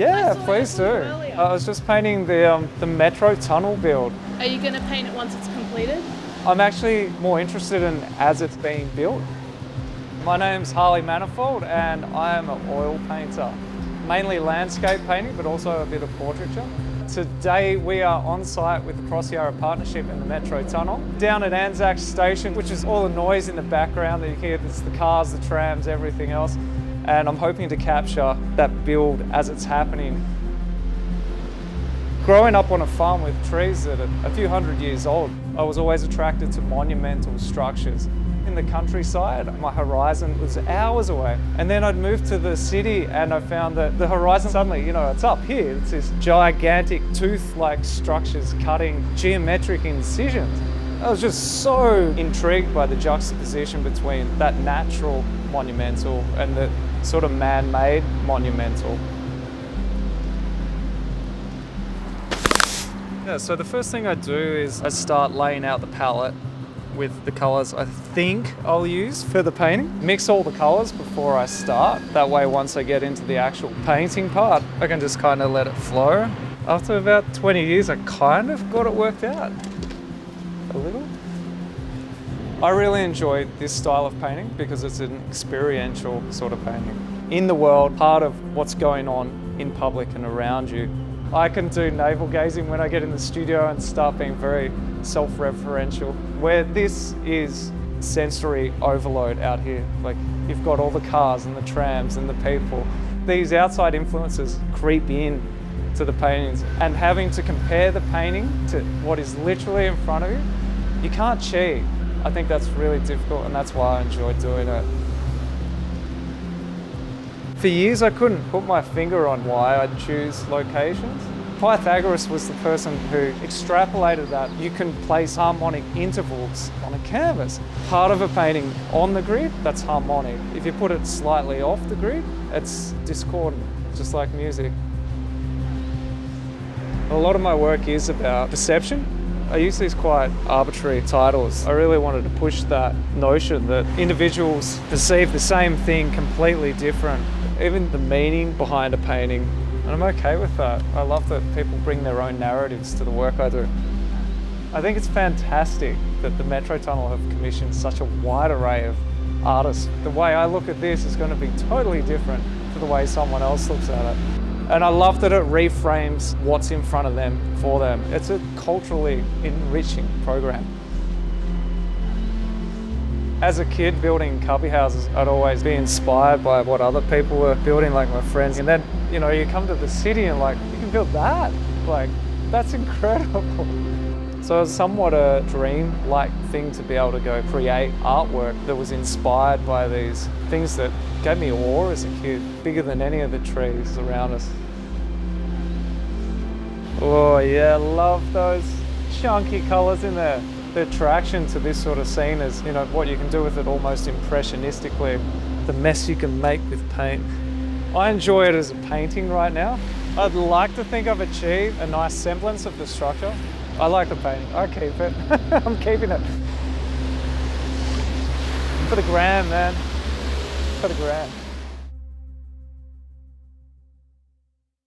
Yeah, please do. I was just painting the metro tunnel build. Are you going to paint it once it's completed? I'm actually more interested in as it's being built. My name's Harley Manifold and I am an oil painter. Mainly landscape painting, but also a bit of portraiture. Today we are on site with the Cross Yarra Partnership in the Metro Tunnel. Down at Anzac Station, which is all the noise in the background that you hear, it's the cars, the trams, everything else. And I'm hoping to capture that build as it's happening. Growing up on a farm with trees that are a few hundred years old, I was always attracted to monumental structures. In the countryside, my horizon was hours away. And then I'd moved to the city and I found that the horizon suddenly, it's up here. It's this gigantic tooth-like structures cutting geometric incisions. I was just so intrigued by the juxtaposition between that natural monumental and the sort of man-made monumental. Yeah, so the first thing I do is I start laying out the palette with the colours I think I'll use for the painting. Mix all the colours before I start. That way once I get into the actual painting part, I can just kind of let it flow. After about 20 years, I kind of got it worked out. A little. I really enjoy this style of painting because it's an experiential sort of painting. In the world, part of what's going on in public and around you. I can do navel gazing when I get in the studio and start being very self-referential, where this is sensory overload out here. Like you've got all the cars and the trams and the people. These outside influences creep in to the paintings, and having to compare the painting to what is literally in front of you, you can't cheat. I think that's really difficult and that's why I enjoy doing it. For years I couldn't put my finger on why I'd choose locations. Pythagoras was the person who extrapolated that you can place harmonic intervals on a canvas. Part of a painting on the grid, that's harmonic. If you put it slightly off the grid, it's discordant, just like music. A lot of my work is about perception. I use these quite arbitrary titles. I really wanted to push that notion that individuals perceive the same thing completely different. Even the meaning behind a painting, and I'm okay with that. I love that people bring their own narratives to the work I do. I think it's fantastic that the Metro Tunnel have commissioned such a wide array of artists. The way I look at this is going to be totally different to the way someone else looks at it. And I love that it reframes what's in front of them for them. It's a culturally enriching program. As a kid building cubby houses, I'd always be inspired by what other people were building, like my friends. And then, you come to the city and you can build that. That's incredible. So it's somewhat a dream-like thing to be able to go create artwork that was inspired by these things that gave me awe as a kid, bigger than any of the trees around us. Oh yeah, love those chunky colours in there. The attraction to this sort of scene is, what you can do with it almost impressionistically, the mess you can make with paint. I enjoy it as a painting right now. I'd like to think I've achieved a nice semblance of the structure. I like the painting, I keep it. I'm keeping it. For the gram, man, for the gram.